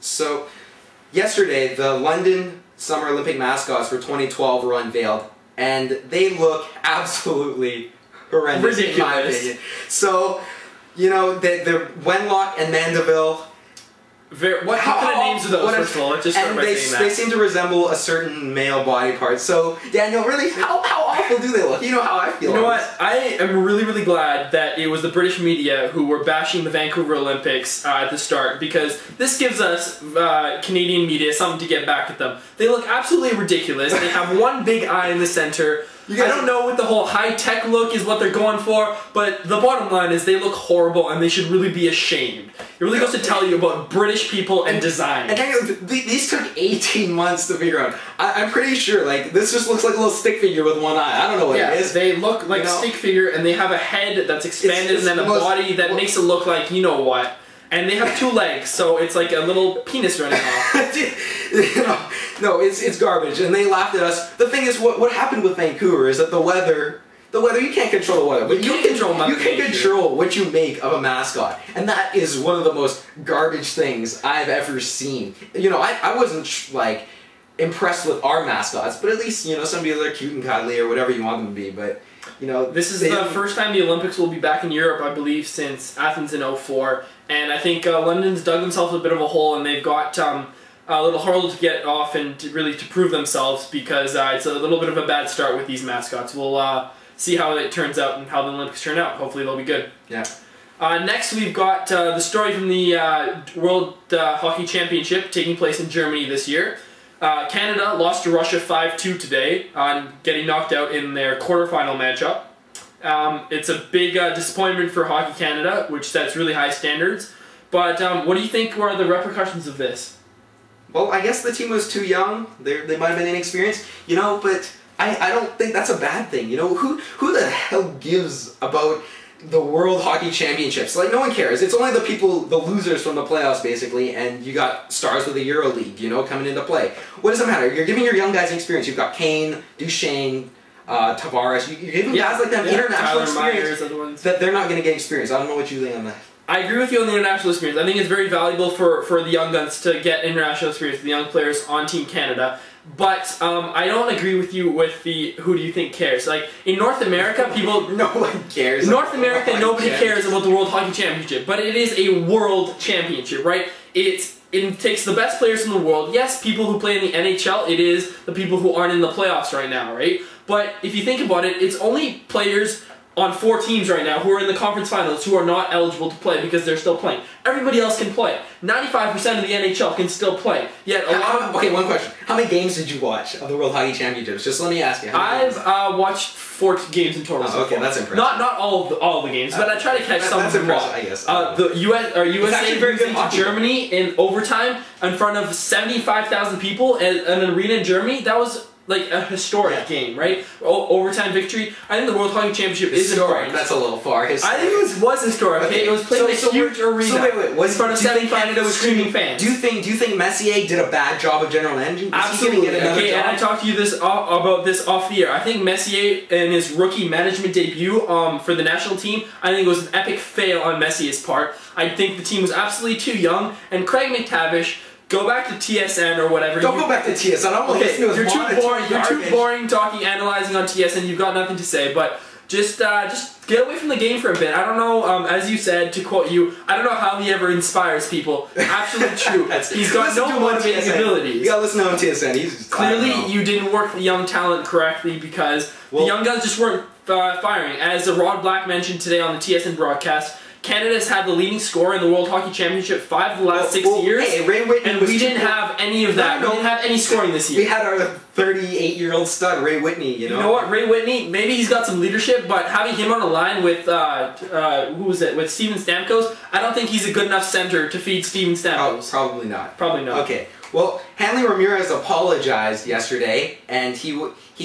So, yesterday, the London Summer Olympic mascots for 2012 were unveiled, and they look absolutely horrendous, ridiculous, in my opinion. So, you know, they're Wenlock and Mandeville. What kind of names are those, first of all? Let's just start by saying that. They seem to resemble a certain male body part. So, Daniel, really, how awful do they look? You know how I feel. You know what? I am really glad that it was the British media who were bashing the Vancouver Olympics at the start, because this gives us, Canadian media, something to get back at them. They look absolutely ridiculous. They have one big eye in the center. I don't know what the whole high-tech look is what they're going for, but the bottom line is they look horrible and they should really be ashamed. It really goes to tell you about British people and design. And these took 18 months to figure out. I'm pretty sure, like, this just looks like a little stick figure with one eye. I don't know what it is. They look like a stick figure, and they have a head that's expanded and then a body that makes it look like you know what. And they have 2 legs, so it's like a little penis running off. No, it's garbage, and they laughed at us. The thing is, what happened with Vancouver is that the weather, you can't control the weather, but you can control what you make of a mascot, and that is one of the most garbage things I've ever seen. You know, I wasn't, like, impressed with our mascots, but at least, you know, some people are cute and cuddly or whatever you want them to be, but, you know... This is the first time the Olympics will be back in Europe, I believe, since Athens in '04, and I think London's dug themselves a bit of a hole, and they've got a little hurdle to get off and to prove themselves, because it's a little bit of a bad start with these mascots. We'll see how it turns out and how the Olympics turn out. Hopefully they'll be good. Yeah. Next we've got the story from the World Hockey Championship taking place in Germany this year. Canada lost to Russia 5-2 today, getting knocked out in their quarterfinal matchup. It's a big disappointment for Hockey Canada, which sets really high standards. But what do you think were the repercussions of this? Well, I guess the team was too young. They might have been inexperienced, you know, but I don't think that's a bad thing. You know, who the hell gives about the World Hockey Championships? Like, no one cares. It's only the losers from the playoffs, basically, and you got stars with the EuroLeague, you know, coming into play. What does it matter? You're giving your young guys experience. You've got Kane, Duchesne, Tavares. You're giving guys like that international experience that they're not going to get experience. I don't know what you think on that. I agree with you on the international experience. I think it's very valuable for the young guns to get international experience, the young players on Team Canada. But I don't agree with you with the who do you think cares. Like, in North America, people... No one cares. North America, nobody cares about the World Hockey Championship. But it is a world championship, right? It takes the best players in the world. Yes, people who play in the NHL, it is the people who aren't in the playoffs right now, right? But if you think about it, it's only players on 4 teams right now who are in the conference finals who are not eligible to play because they're still playing. Everybody else can play. 95% of the NHL can still play. Yet a lot of... Okay, one question. How many games did you watch of the World Hockey Championships? Just let me ask you. I've watched 4 games in total. Oh, okay, that's impressive. Not all of the games, but I try to catch some of them. That's impressive, I guess. The USA losing to Germany in overtime in front of 75,000 people at an arena in Germany. That was like a historic game, right? Overtime victory. I think the World Hockey Championship is important. That's a little far. I think it was historic. Okay, it was played in a huge arena. So wait, in front of 75,000 screaming fans. Do you think Messier did a bad job of general managing? Absolutely. Okay, and I talked to you about this off the air. I think Messier in his rookie management debut for the national team, I think it was an epic fail on Messier's part. I think the team was absolutely too young, and Craig McTavish. Go back to TSN or whatever. Don't go back to TSN. I don't want to listen to his You're too boring talking, analyzing on TSN. You've got nothing to say. But just get away from the game for a bit. I don't know, as you said, to quote you, I don't know how he ever inspires people. Absolutely true. He's got no motivating abilities. You gotta listen to him on TSN. Clearly, you didn't work the young talent correctly because the young guns just weren't firing. As Rod Black mentioned today on the TSN broadcast, Canada's had the leading scorer in the World Hockey Championship 5 of the last 6 years, hey, Ray Whitney, and we didn't have any of that. We didn't have any scoring this year. We had our 38-year-old stud, Ray Whitney, you know? You know what, Ray Whitney, maybe he's got some leadership, but having him on the line with, who was it, with Steven Stamkos, I don't think he's a good enough center to feed Steven Stamkos. Probably not. Probably not. Okay. Well, Hanley Ramirez apologized yesterday, and he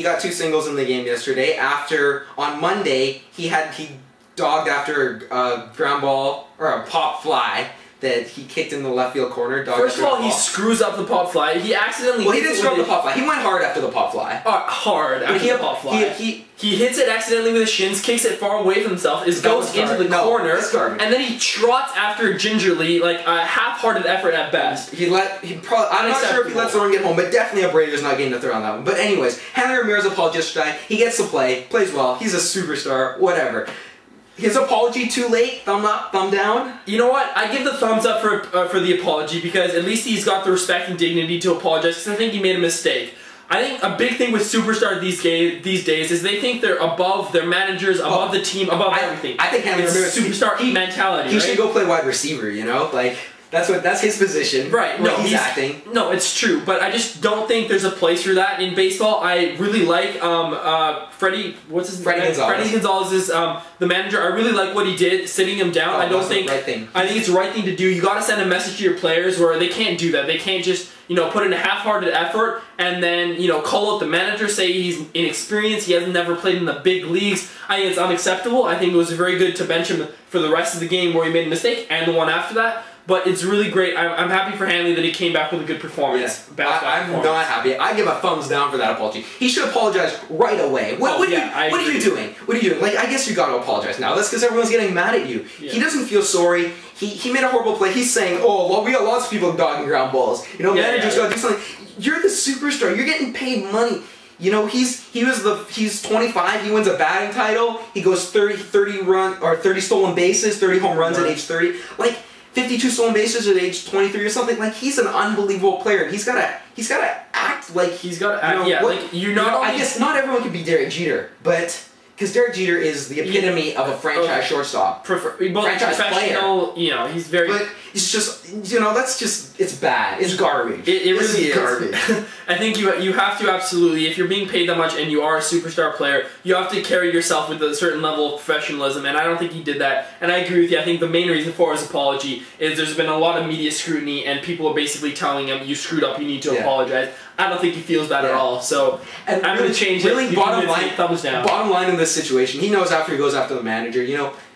got 2 singles in the game yesterday. After, on Monday, he dogged after a ground ball, or a pop fly, that he kicked in the left field corner. First of all, he screws up the pop fly. He accidentally. Well, he didn't screw up the pop fly. He went hard after the pop fly. Hard after the pop fly. He hits it accidentally with his shins, kicks it far away from himself, goes into the corner, and then he trots after gingerly, like a half-hearted effort at best. I'm not sure if he lets the run get home, but definitely Abreu's not getting a throw on that one. But anyways, Hanley Ramirez apologized yesterday. He gets to play, plays well. He's a superstar. Whatever. His apology too late? Thumb up, thumb down? You know what? I give the thumbs up for the apology because at least he's got the respect and dignity to apologize because I think he made a mistake. I think a big thing with superstars these days is they think they're above their managers, above the team, above everything. I think Hanley Ramirez superstar mentality. He should go play wide receiver. You know, like. That's his position. Right. No, he's acting. No, it's true, but I just don't think there's a place for that in baseball. I really like Freddie Gonzalez is the manager. I really like what he did, sitting him down. I think it's the right thing to do. You got to send a message to your players where they can't do that. They can't just put in a half-hearted effort and then call out the manager, say he's inexperienced, he hasn't never played in the big leagues. I think it's unacceptable. I think it was very good to bench him for the rest of the game where he made a mistake and the one after that. But it's really great. I'm happy for Hanley that he came back with a good performance. Yeah. I'm not happy. I give a thumbs down for that apology. He should apologize right away. What are you doing? What are you doing? Like, I guess you got to apologize now. That's because everyone's getting mad at you. Yeah. He doesn't feel sorry. He made a horrible play. He's saying, oh, well, we got lots of people dogging ground balls. Managers got to do something. You're the superstar. You're getting paid money. He's 25. He wins a batting title. He goes 30 stolen bases, 30 home runs at age 30. Like. 52 stolen bases at age 23 or something. Like, he's an unbelievable player. He's gotta act like I guess not everyone can be Derek Jeter, but because Derek Jeter is the epitome of a franchise shortstop, franchise player. He's very. But it's just that's just it's bad. It's garbage. It really is garbage. I think you have to absolutely, if you're being paid that much and you are a superstar player, you have to carry yourself with a certain level of professionalism, and I don't think he did that. And I agree with you. I think the main reason for his apology is there's been a lot of media scrutiny, and people are basically telling him, "You screwed up. You need to apologize." I don't think he feels that at all. So I'm going to change it. Really, bottom line, thumbs down. Bottom line in this situation, he knows after he goes after the manager.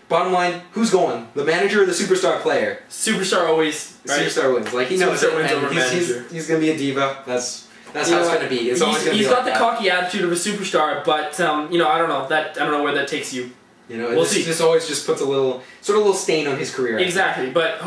Bottom line, who's going? The manager or the superstar player? Superstar always. Right? Superstar wins. Like, he knows it. Wins over manager. He's going to be a diva. That's how it's going to be. It's always going to be He's got like the cocky attitude of a superstar, but I don't know. I don't know where that takes you. We'll see. This always just puts a little stain on his career. Exactly, but.